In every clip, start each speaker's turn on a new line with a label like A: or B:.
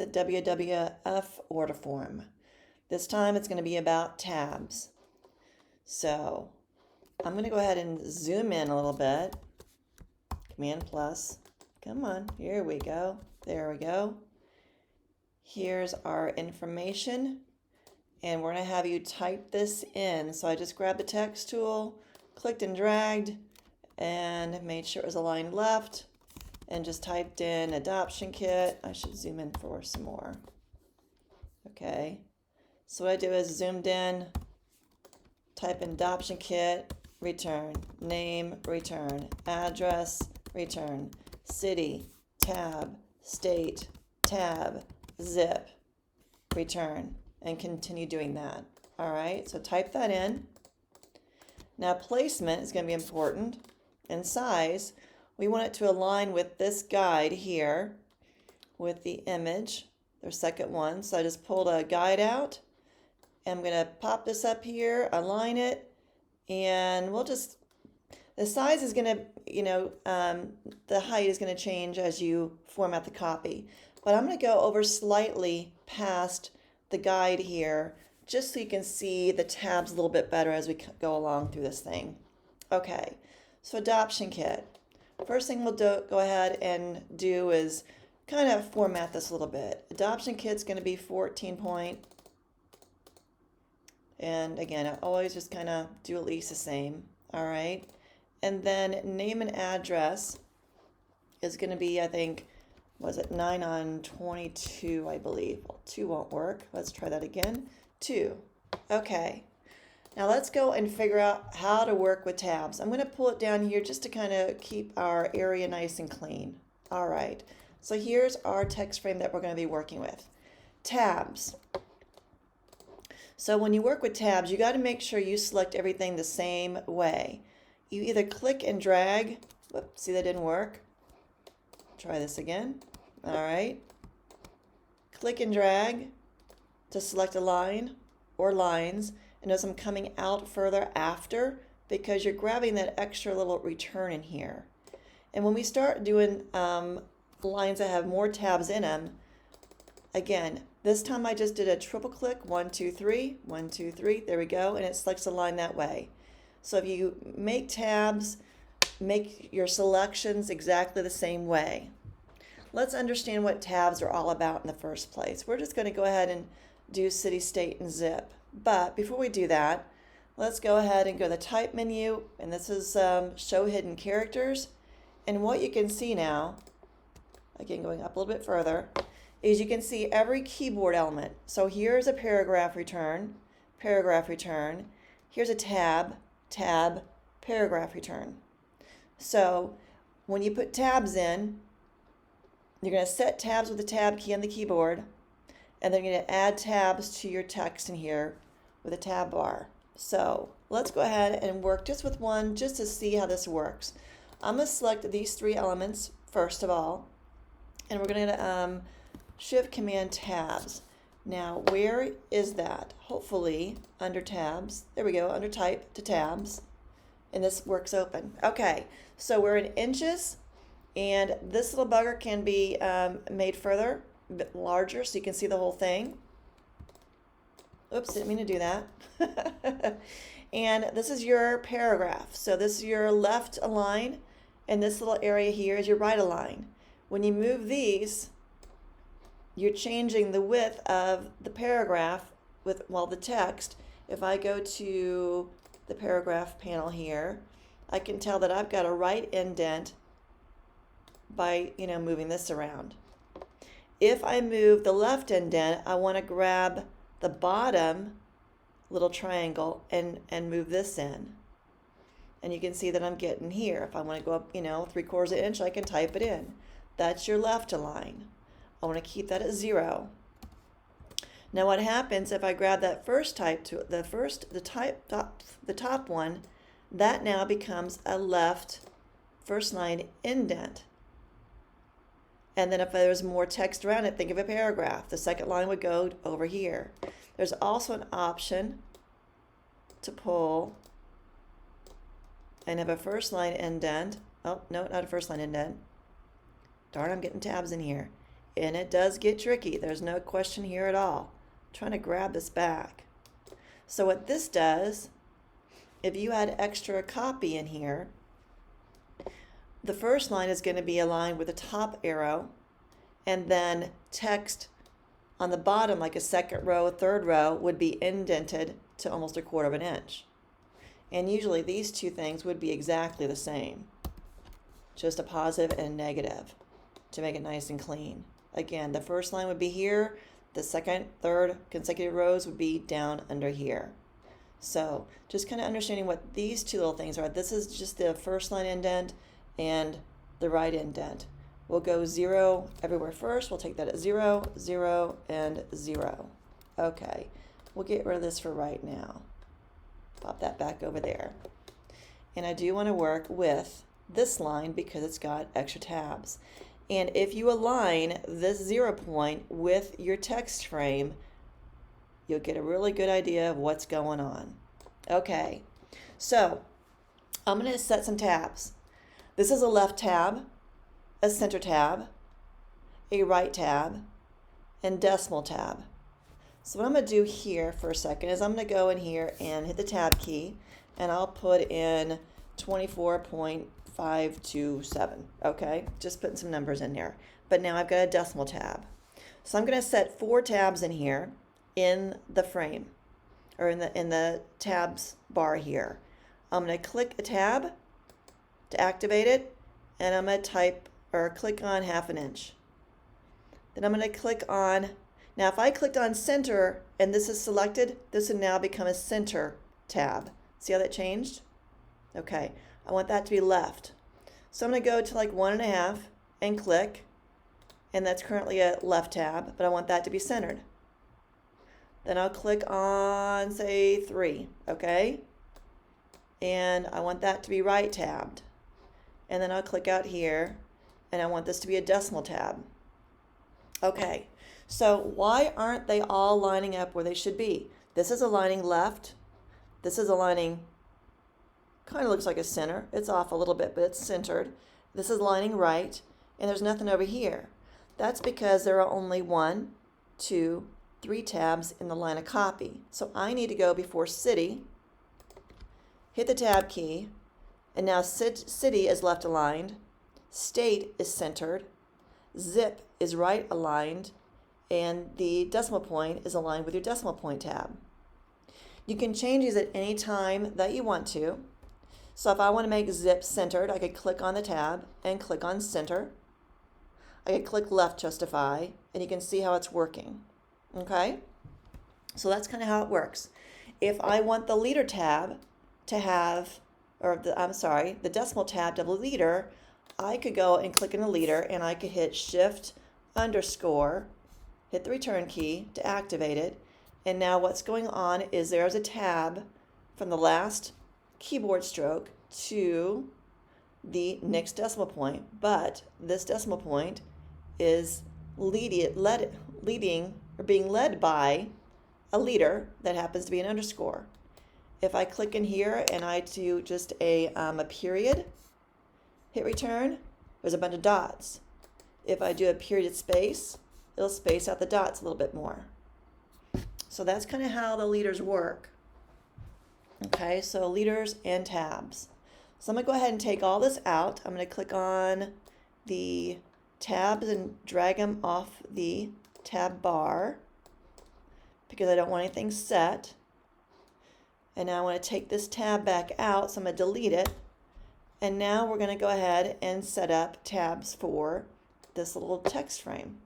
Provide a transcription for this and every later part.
A: the WWF order form. This time it's going to be about tabs. So I'm going to go ahead and zoom in a little bit. Command plus. Come on, here we go. There we go. Here's our information. And we're going to have you type this in. So I just grabbed the text tool, clicked and dragged, and made sure it was aligned left, and just typed in adoption kit. I should zoom in for some more. Okay. So what I do is zoomed in, type in adoption kit, return, name, return, address, return, city, tab, state, tab, zip, return, and continue doing that. All right, so type that in. Now placement is going to be important, and size. We want it to align with this guide here with the image, the second one. So I just pulled a guide out. I'm going to pop this up here, align it, and we'll just, the size is going to, the height is going to change as you format the copy. But I'm going to go over slightly past the guide here, just so you can see the tabs a little bit better as we go along through this thing. Okay, so adoption kit. First thing we'll go ahead and do is kind of format this a little bit. Adoption kit's going to be 14 point. And again, I always just kind of do at least the same. All right. And then name and address is going to be, I think, was it 9 on 22, I believe. Well, 2 won't work. Let's try that again. 2. Okay. Now let's go and figure out how to work with tabs. I'm going to pull it down here just to kind of keep our area nice and clean. All right. So here's our text frame that we're going to be working with. Tabs. So when you work with tabs, you got to make sure you select everything the same way. You either click and drag. Whoops, see that didn't work. Try this again. All right. Click and drag to select a line or lines. And notice I'm coming out further after because you're grabbing that extra little return in here. And when we start doing lines that have more tabs in them, again, this time I just did a triple click, 1, 2, 3, 1, 2, 3, there we go, and it selects the line that way. So if you make tabs, make your selections exactly the same way. Let's understand what tabs are all about in the first place. We're just going to go ahead and do city, state, and zip. But before we do that, let's go ahead and go to the type menu, and this is show hidden characters. And what you can see now, again going up a little bit further, is you can see every keyboard element. So here's a paragraph return, here's a tab, paragraph return. So when you put tabs in, you're going to set tabs with the tab key on the keyboard, and then you're going to add tabs to your text in here with a tab bar. So let's go ahead and work just with one just to see how this works. I'm going to select these 3 elements first of all, and we're going to Shift Command tabs. Now where is that? Hopefully under tabs. There we go, under type to tabs. And this works open. Okay, so we're in inches, and this little bugger can be made further, a bit larger so you can see the whole thing. Oops, didn't mean to do that. And this is your paragraph. So this is your left align, and this little area here is your right align. When you move these, you're changing the width of the paragraph with, well, the text. If I go to the paragraph panel here, I can tell that I've got a right indent by, moving this around. If I move the left indent, I want to grab the bottom little triangle and move this in. And you can see that I'm getting here. If I want to go up, 3/4 inch, I can type it in. That's your left align. I want to keep that at 0. Now what happens if I grab that first type to the top one, that now becomes a left first line indent. And then if there's more text around it, think of a paragraph. The second line would go over here. There's also an option to pull and have a first line indent. Oh, no, not a first line indent. Darn, I'm getting tabs in here. And it does get tricky. There's no question here at all. I'm trying to grab this back. So what this does, if you had extra copy in here, the first line is going to be aligned with the top arrow, and then text on the bottom, like a second row, a third row, would be indented to almost 1/4 of an inch. And usually these two things would be exactly the same, just a positive and a negative to make it nice and clean. Again, the first line would be here, the second, third consecutive rows would be down under here. So just kind of understanding what these two little things are. This is just the first line indent and the right indent. We'll go 0 everywhere first. We'll take that at 0, 0, and 0. Okay, we'll get rid of this for right now. Pop that back over there. And I do want to work with this line because it's got extra tabs. And if you align this 0 point with your text frame, you'll get a really good idea of what's going on. Okay, so I'm going to set some tabs. This is a left tab, a center tab, a right tab, and decimal tab. So what I'm going to do here for a second is I'm going to go in here and hit the tab key, and I'll put in 24.527. Okay, just putting some numbers in there. But now I've got a decimal tab. So I'm going to set 4 tabs in here in the frame, or in the tabs bar here. I'm going to click a tab to activate it, and I'm going to type or click on 1/2 inch. Then I'm going to click on, now if I clicked on center and this is selected, this would now become a center tab. See how that changed? Okay, I want that to be left. So I'm going to go to like 1.5 and click, and that's currently a left tab, but I want that to be centered. Then I'll click on, say, 3, okay? And I want that to be right tabbed. And then I'll click out here, and I want this to be a decimal tab. Okay, so why aren't they all lining up where they should be? This is aligning left. This is aligning, kind of looks like a center. It's off a little bit, but it's centered. This is aligning right, and there's nothing over here. That's because there are only 1, 2, 3 tabs in the line of copy. So I need to go before city, hit the tab key, and now city is left aligned, state is centered, zip is right aligned, and the decimal point is aligned with your decimal point tab. You can change these at any time that you want to. So if I want to make zip centered, I could click on the tab and click on center. I could click left justify, and you can see how it's working. Okay? So that's kind of how it works. If I want the leader tab to have, the decimal tab to have a leader, I could go and click in the leader, and I could hit shift _, hit the return key to activate it. And now what's going on is there's a tab from the last keyboard stroke to the next decimal point, but this decimal point is being led by a leader that happens to be an underscore. If I click in here and I do just a period, hit return, there's a bunch of dots. If I do a period space, it'll space out the dots a little bit more. So that's kind of how the leaders work. Okay, so leaders and tabs. So I'm going to go ahead and take all this out. I'm going to click on the tabs and drag them off the tab bar because I don't want anything set. And now I want to take this tab back out, so I'm going to delete it. And now we're going to go ahead and set up tabs for this little text frame.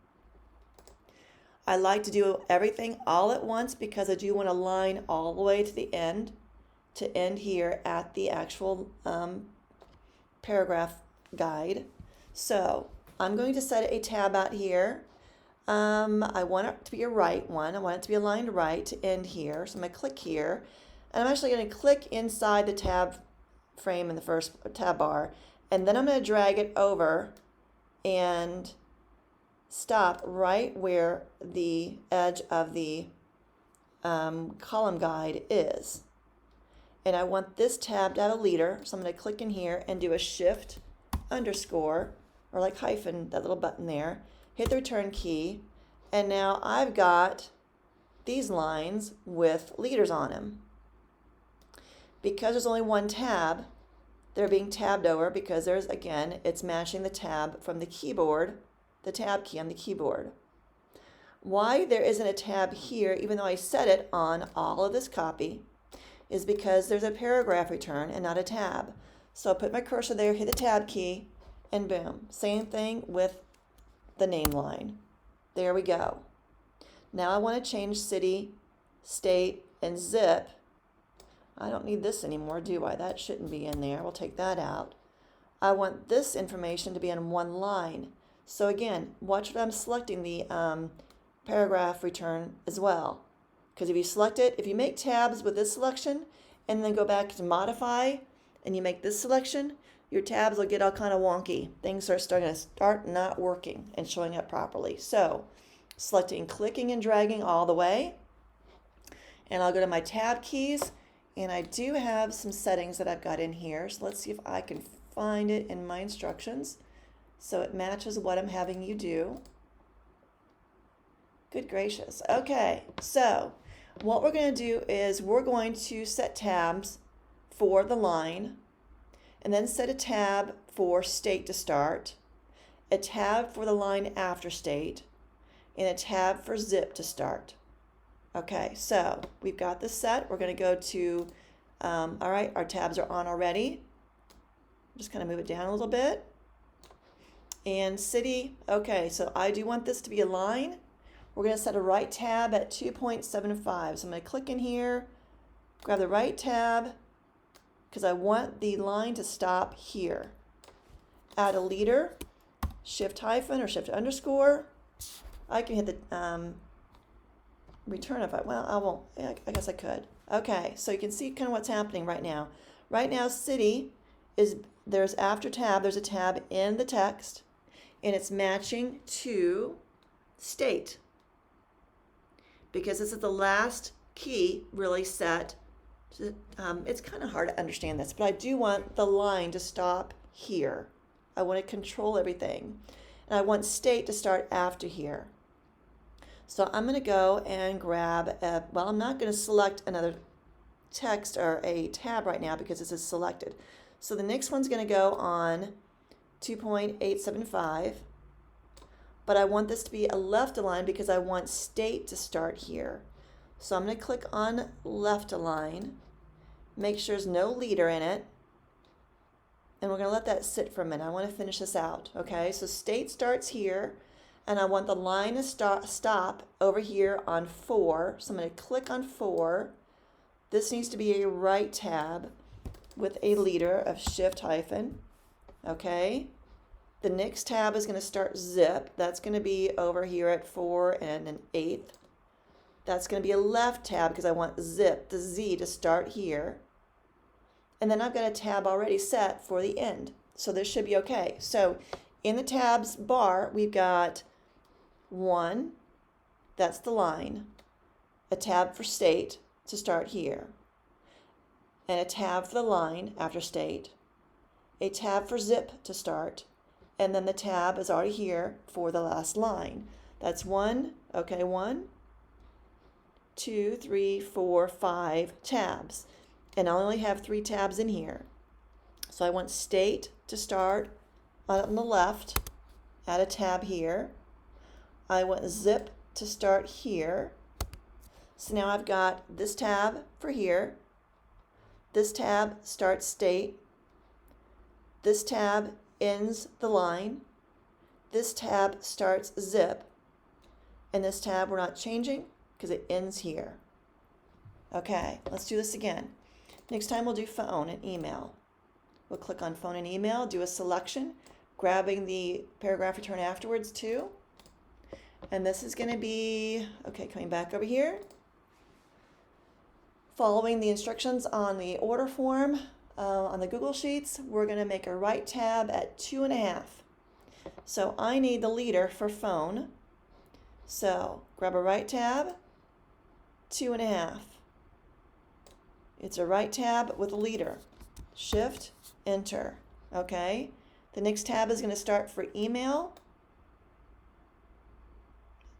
A: I like to do everything all at once because I do want to line all the way to the end, to end here at the actual paragraph guide. So I'm going to set a tab out here. I want it to be a right one. I want it to be aligned right to end here. So I'm going to click here. And I'm actually going to click inside the tab frame in the first tab bar. And then I'm going to drag it over and stop right where the edge of the column guide is. And I want this tab to have a leader, so I'm going to click in here and do a shift _, or like hyphen, that little button there, hit the return key, and now I've got these lines with leaders on them. Because there's only one tab, they're being tabbed over because there's, again, it's matching the tab from the keyboard, the tab key on the keyboard. Why there isn't a tab here, even though I set it on all of this copy, is because there's a paragraph return and not a tab. So I'll put my cursor there, hit the tab key, and boom. Same thing with the name line. There we go. Now I want to change city, state, and zip. I don't need this anymore, do I? That shouldn't be in there. We'll take that out. I want this information to be on one line. So again, watch what I'm selecting the paragraph return as well. Because if you select it, if you make tabs with this selection and then go back to modify and you make this selection, your tabs will get all kind of wonky. Things are starting to start not working and showing up properly. So selecting, clicking and dragging all the way. And I'll go to my tab keys, and I do have some settings that I've got in here. So let's see if I can find it in my instructions so it matches what I'm having you do. Good gracious. Okay, so what we're going to do is we're going to set tabs for the line, and then set a tab for state to start, a tab for the line after state, and a tab for zip to start. Okay, so we've got this set. We're going to go to, all right, our tabs are on already. Just kind of move it down a little bit. And city, okay, so I do want this to be a line. We're going to set a right tab at 2.75. So I'm going to click in here, grab the right tab, because I want the line to stop here. Add a leader, shift hyphen or shift underscore. I can hit the return if I, well, I won't, yeah, I guess I could. Okay, so you can see kind of what's happening right now. Right now, city is, there's after tab, there's a tab in the text, and it's matching to state. Because this is the last key really set. It's kind of hard to understand this, but I do want the line to stop here. I want to control everything. And I want state to start after here. So I'm going to go and grab, well, I'm not going to select another text or a tab right now because this is selected. So the next one's going to go on 2.875. But I want this to be a left align because I want state to start here. So I'm going to click on left align, make sure there's no leader in it, and we're going to let that sit for a minute. I want to finish this out, okay? So state starts here, and I want the line to stop over here on 4. So I'm going to click on 4. This needs to be a right tab with a leader of shift hyphen, okay? The next tab is going to start zip. That's going to be over here at 4 and an 1/8. That's going to be a left tab because I want zip, the Z, to start here. And then I've got a tab already set for the end. So this should be okay. So in the tabs bar, we've got 1, that's the line, a tab for state to start here, and a tab for the line after state, a tab for zip to start, and then the tab is already here for the last line. That's 1, okay, 1, 2, 3, 4, 5 tabs. And I only have 3 tabs in here. So I want state to start on the left, add a tab here. I want zip to start here. So now I've got this tab for here. This tab starts state. This tab ends the line. This tab starts zip. And this tab we're not changing because it ends here. Okay, let's do this again. Next time we'll do phone and email. We'll click on phone and email, do a selection, grabbing the paragraph return afterwards too. And this is going to be, okay, coming back over here. Following the instructions on the order form on the Google Sheets, we're going to make a right tab at 2.5. So I need the leader for phone. So grab a right tab, 2.5. It's a right tab with a leader. Shift, enter. Okay. The next tab is going to start for email.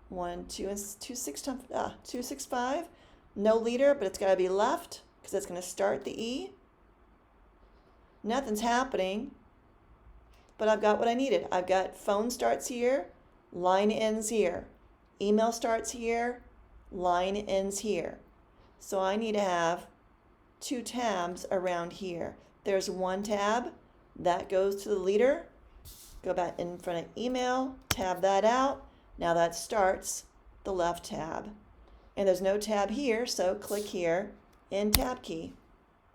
A: 1, 2, and 2, 6 times 2, 6, 5. No leader, but it's got to be left because it's going to start the E. Nothing's happening, but I've got what I needed. I've got phone starts here, line ends here. Email starts here, line ends here. So I need to have 2 tabs around here. There's 1 tab that goes to the leader. Go back in front of email, tab that out. Now that starts the left tab. And there's no tab here, so click here in tab key.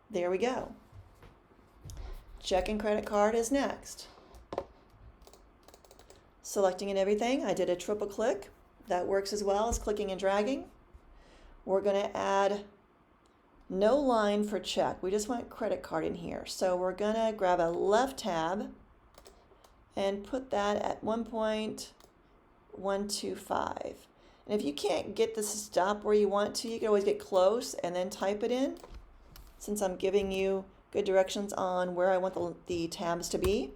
A: There we go. Check and credit card is next. Selecting and everything, I did a triple click. That works as well as clicking and dragging. We're going to add no line for check. We just want credit card in here. So we're going to grab a left tab and put that at 1.125. And if you can't get this to stop where you want to, you can always get close and then type it in, since I'm giving you good directions on where I want the tabs to be.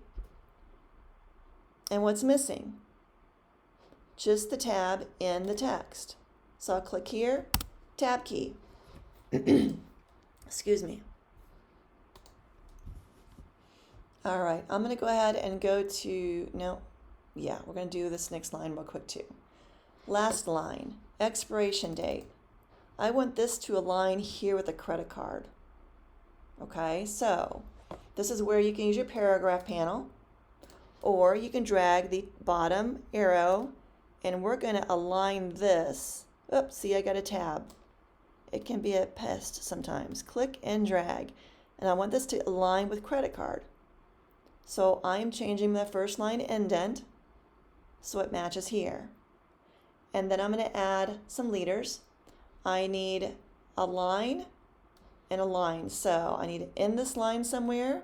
A: And what's missing? Just the tab in the text. So I'll click here, tab key. Excuse me. All right, I'm going to go ahead and go to, we're going to do this next line real quick too. Last line, expiration date. I want this to align here with the credit card. Okay, so this is where you can use your paragraph panel, or you can drag the bottom arrow, and we're going to align this. Oops, see, I got a tab. It can be a pest sometimes. Click and drag, and I want this to align with credit card. So I'm changing the first line indent so it matches here. And then I'm going to add some leaders. I need a line and a line. So I need to end this line somewhere.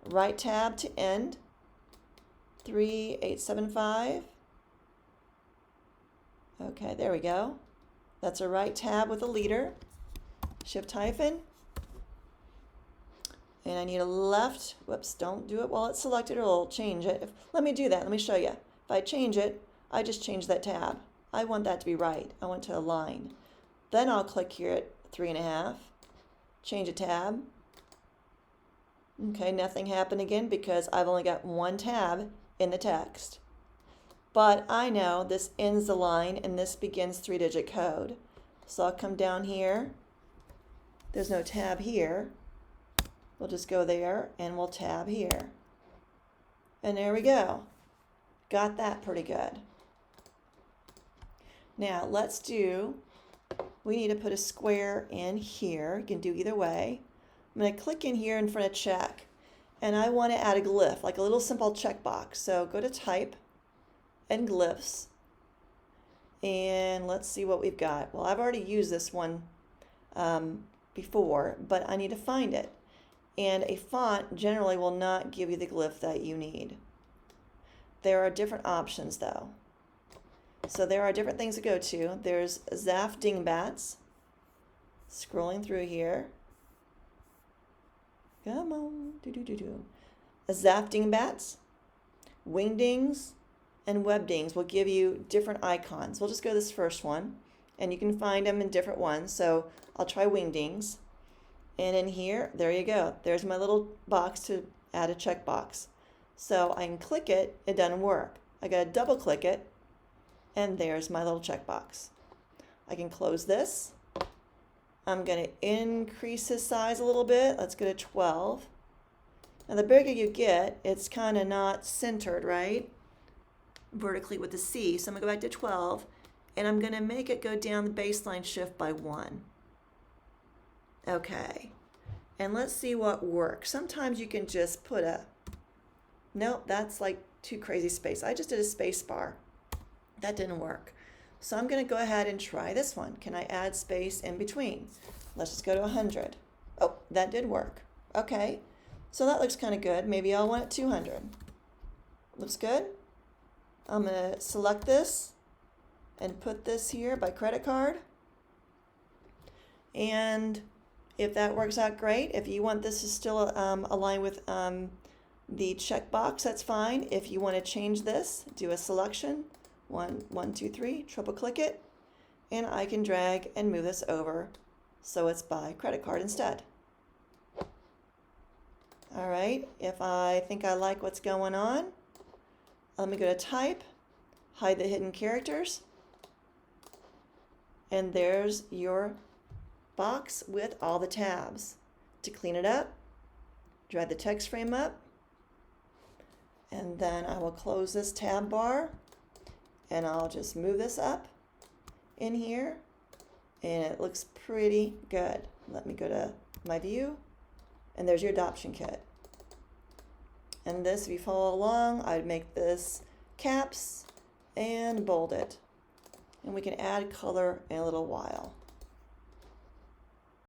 A: Right tab to end. 3875. Okay, there we go. That's a right tab with a leader. Shift hyphen. And I need a left. Whoops, don't do it while it's selected or it'll change it. Let me do that. Let me show you. If I change it, I just change that tab. I want that to be right. I want to align. Then I'll click here at 3.5. Change a tab. Okay, nothing happened again because I've only got 1 tab in the text. But I know this ends the line and this begins 3-digit code. So I'll come down here. There's no tab here. We'll just go there and we'll tab here. And there we go. Got that pretty good. Now we need to put a square in here. You can do either way. I'm going to click in here in front of check. And I want to add a glyph, like a little simple checkbox. So go to type and glyphs. And let's see what we've got. Well, I've already used this one before, but I need to find it. And a font generally will not give you the glyph that you need. There are different options though. So there are different things to go to. There's Zaf Dingbats. Scrolling through here. Come on. A Zaf Dingbats, Wingdings, and Webdings will give you different icons. We'll just go to this first one. And you can find them in different ones. So I'll try Wingdings. And in here, there you go. There's my little box to add a checkbox. So I can click it. It doesn't work. I got to double click it. And there's my little checkbox. I can close this. I'm going to increase his size a little bit. Let's go to 12. Now the bigger you get, it's kind of not centered, right? Vertically with the C. So I'm going to go back to 12. And I'm going to make it go down the baseline shift by 1. Okay. And let's see what works. Sometimes you can just put nope, that's like too crazy space. I just did a space bar. That didn't work. So I'm going to go ahead and try this one. Can I add space in between? Let's just go to 100. Oh, that did work. Okay. So that looks kind of good. Maybe I'll want it 200. Looks good. I'm going to select this and put this here by credit card. And if that works out, great. If you want this to still align with the checkbox, that's fine. If you want to change this, do a selection, one, two, three, triple click it, and I can drag and move this over so it's by credit card instead. All right, if I think I like what's going on, let me go to type, hide the hidden characters, and there's your box with all the tabs. To clean it up, drag the text frame up, and then I will close this tab bar, and I'll just move this up in here, and it looks pretty good. Let me go to my view, and there's your adoption kit. And this, if you follow along, I'd make this caps and bold it. And we can add color in a little while.